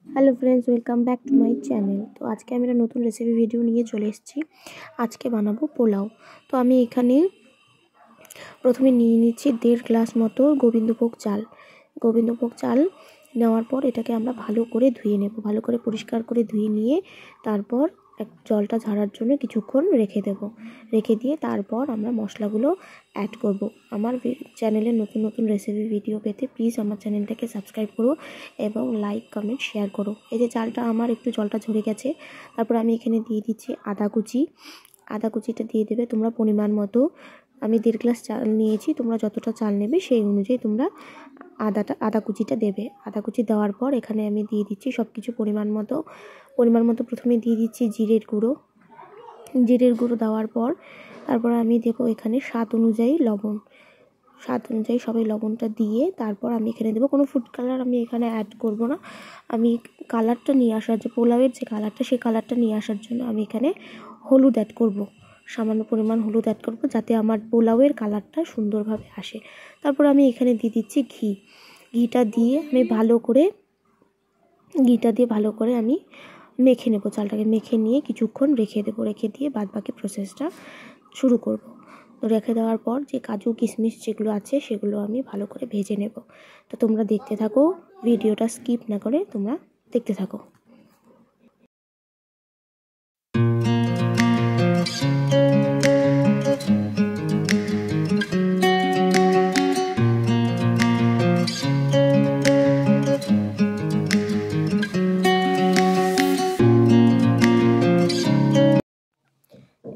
Hello friends, welcome back to my channel. তো আজকে আমি একটা নতুন রেসিপি ভিডিও নিয়ে চলে এসেছি। আজকে বানাবো পোলাও। তো আমি এখানে প্রথমে নিয়ে নিচ্ছি 1.5 গ্লাস মতো গোবিন্দভোগ চাল নেওয়ার পর এটাকে আমরা ভালো করে ধুয়ে নেব। ভালো করে পরিষ্কার করে ধুয়ে নিয়ে তারপর জলটা ঝরার জন্য কিছুক্ষণ রেখে দিয়ে তারপর আমরা মশলাগুলো অ্যাড করব। আমার চ্যানেলে নতুন নতুন রেসিপি ভিডিও পেতে প্লিজ আমার চ্যানেলটাকে সাবস্ক্রাইব করো এবং লাইক কমেন্ট শেয়ার করো। এই যে চালটা আমার একটু জলটা ঝরে গেছে, তারপর আমি এখানে দিয়ে দিচ্ছি আদা কুচিটা দিয়ে দেবে তোমরা পরিমাণ মতো। আমি 1.5 গ্লাস চাল নিয়েছি, তোমরা যতটা চাল নেবে সেই অনুযায়ী তোমরা আদা কুচিটা দেবে। আদা কুচি দেওয়ার পর এখানে আমি দিয়ে দিচ্ছি সব কিছু পরিমাণ মতো। প্রথমে দিয়ে দিচ্ছি জিরের গুঁড়ো দেওয়ার পর তারপর আমি দেবো এখানে স্বাদ অনুযায়ী সবাই লবণটা দিয়ে তারপর আমি এখানে দেবো কোনো ফুড কালার আমি এখানে অ্যাড করব না। আমি কালারটা নিয়ে আসার যে পোলাওয়ের যে কালারটা, সেই কালারটা নিয়ে আসার জন্য আমি এখানে হলুদ অ্যাড করব, সামান্য পরিমাণ হলুদ অ্যাড করব যাতে আমার পোলাওয়ের কালারটা সুন্দরভাবে আসে। তারপর আমি এখানে দিয়ে দিচ্ছি ঘিটা দিয়ে ভালো করে আমি মেখে নেব। চালটাকে মেখে নিয়ে কিছুক্ষণ রেখে দিয়ে বাদবাকি প্রসেসটা শুরু করব। তো রেখে দেওয়ার পর যে কাজু কিশমিশ যেগুলো আছে সেগুলো আমি ভালো করে ভেজে নেব। তো তোমরা দেখতে থাকো, ভিডিওটা স্কিপ না করে তোমরা দেখতে থাকো।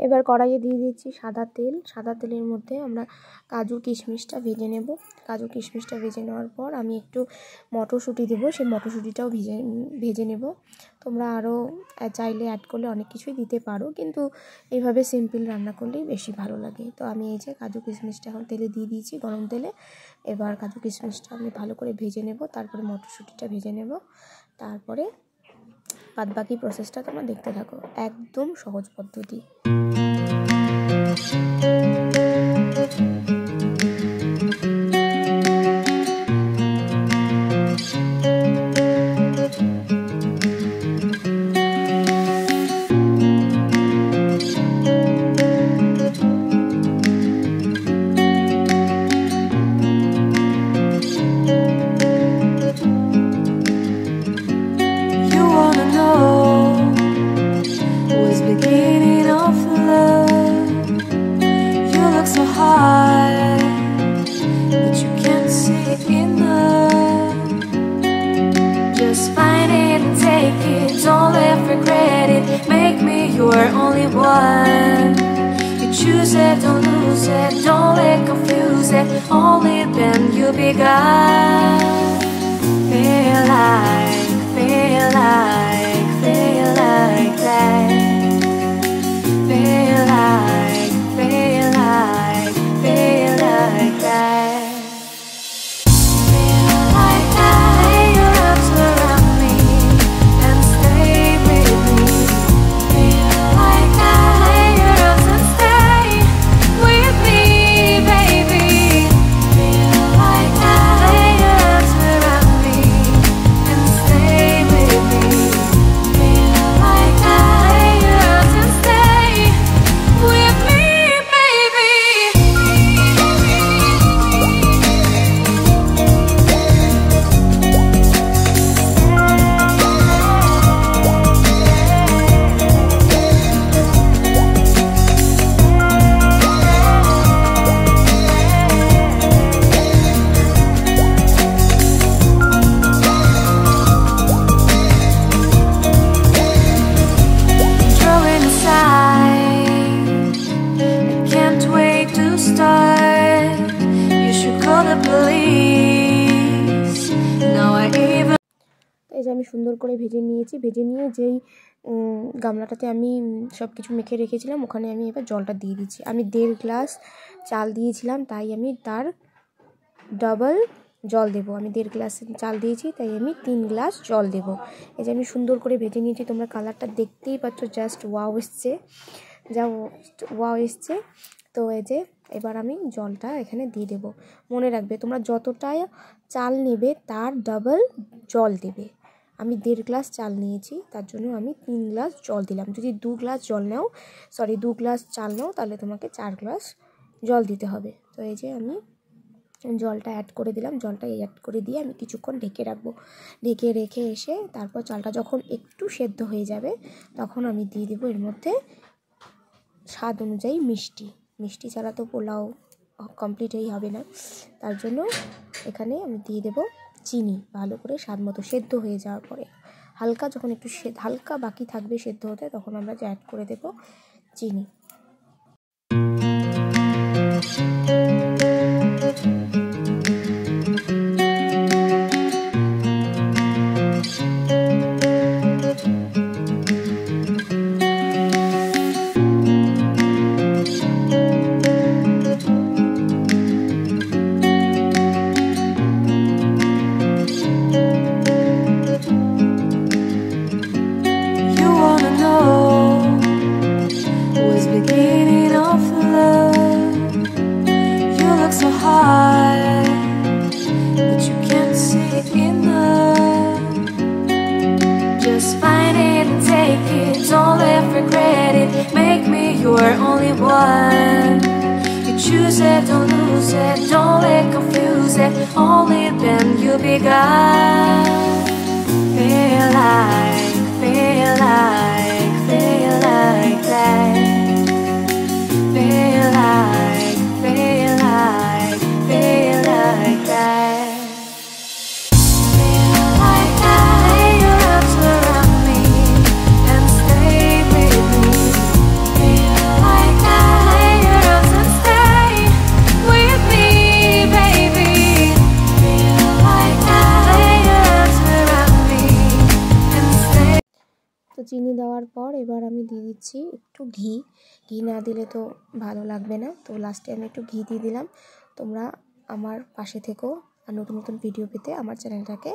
এবার কড়াইয়ে দিয়ে দিচ্ছি সাদা তেলের মধ্যে আমরা কাজু কিশমিশটা ভেজে নেওয়ার পর আমি একটু মটরশুঁটি দেবো, সেই মটরশুঁটিটাও ভেজে নেব। তোমরা আরও চাইলে অ্যাড করলে অনেক কিছুই দিতে পারো, কিন্তু এইভাবে সিম্পল রান্না করলেই বেশি ভালো লাগে। তো আমি এই যে কাজু কিশমিশটা এখন তেলে দিয়ে দিয়েছি, গরম তেলে। এবার কাজু কিশমিশটা আমি ভালো করে ভেজে নেব, তারপরে মটরশুঁটিটা ভেজে নেব। তারপরে বাদবাকি প্রসেসটা তোমরা দেখতে থাকো, একদম সহজ পদ্ধতি। Don't live regret it, make me your only one. You choose it, don't lose it, don't let confuse it, only then you begun. Feel like that. Feel like that. এই যে আমি সুন্দর করে ভেজে নিয়ে যেই গামলাটাতে আমি সব কিছু মেখে রেখেছিলাম ওখানে আমি এবার জলটা দিয়ে দিচ্ছি। আমি 1.5 গ্লাস চাল দিয়েছিলাম, তাই আমি তার ডাবল জল দেবো। আমি 1.5 গ্লাস চাল দিয়েছি, তাই আমি 3 গ্লাস জল দেবো। এই যে আমি সুন্দর করে ভেজে নিয়েছি, তোমরা কালারটা দেখতেই পাচ্ছ, জাস্ট ওয়াও এসছে। তো এই যে এবার আমি জলটা এখানে দিয়ে দেবো। মনে রাখবে তোমরা যতটা চাল নেবে তার ডাবল জল দেবে। আমি 1.5 গ্লাস চাল নিয়েছি, তার জন্য আমি 3 গ্লাস জল দিলাম। যদি 2 গ্লাস চাল নাও তাহলে তোমাকে 4 গ্লাস জল দিতে হবে। তো এই যে আমি জলটা অ্যাড করে দিলাম। জলটা অ্যাড করে দিয়ে আমি কিছুক্ষণ ঢেকে রাখবো। রেখে এসে তারপর চালটা যখন একটু সেদ্ধ হয়ে যাবে তখন আমি দিয়ে দেবো এর মধ্যে স্বাদ অনুযায়ী মিষ্টি ছাড়া তো পোলাও কমপ্লিটই হবে না, তার জন্য এখানে আমি দিয়ে দেবো চিনি। ভালো করে স্বাদ মতো সেদ্ধ হয়ে যাওয়ার পরে হালকা যখন একটু হালকা বাকি থাকবে সেদ্ধ হতে, তখন আমরা অ্যাড করে দেবো চিনি। You're only one. You choose it, don't lose it, don't let confuse it. Only then you begun. Feel like that. Feel like that. Feel like that. তো চিনি দেওয়ার পর এবার আমি দিয়ে দিচ্ছি একটু ঘি না দিলে তো ভালো লাগবে না, তো লাস্টে আমি একটু ঘি দিয়ে দিলাম। তোমরা আমার পাশে থেকো আর নতুন ভিডিও পেতে আমার চ্যানেলটাকে